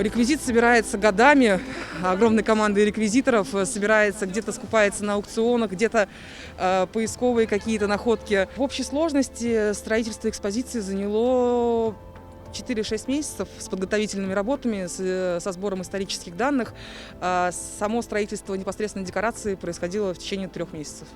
Реквизит собирается годами, огромной командой реквизиторов собирается, где-то скупается на аукционах, где-то поисковые какие-то находки. В общей сложности строительство экспозиции заняло 4-6 месяцев с подготовительными работами, со сбором исторических данных. Само строительство непосредственно декорации происходило в течение 3 месяцев.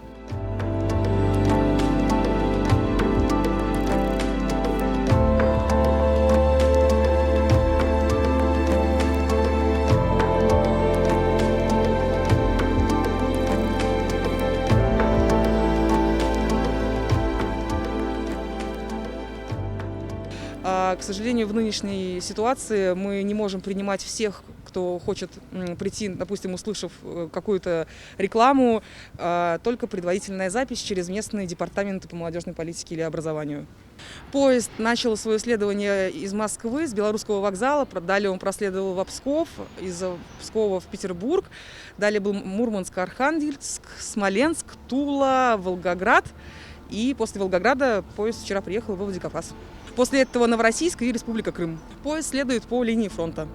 К сожалению, в нынешней ситуации мы не можем принимать всех, кто хочет прийти, допустим, услышав какую-то рекламу, только предварительная запись через местные департаменты по молодежной политике или образованию. Поезд начал свое следование из Москвы, с Белорусского вокзала, далее он проследовал в Псков, из Пскова в Петербург, далее был Мурманск, Архангельск, Смоленск, Тула, Волгоград. И после Волгограда поезд вчера приехал во Владикавказ. После этого Новороссийск и Республика Крым. Поезд следует по линии фронта.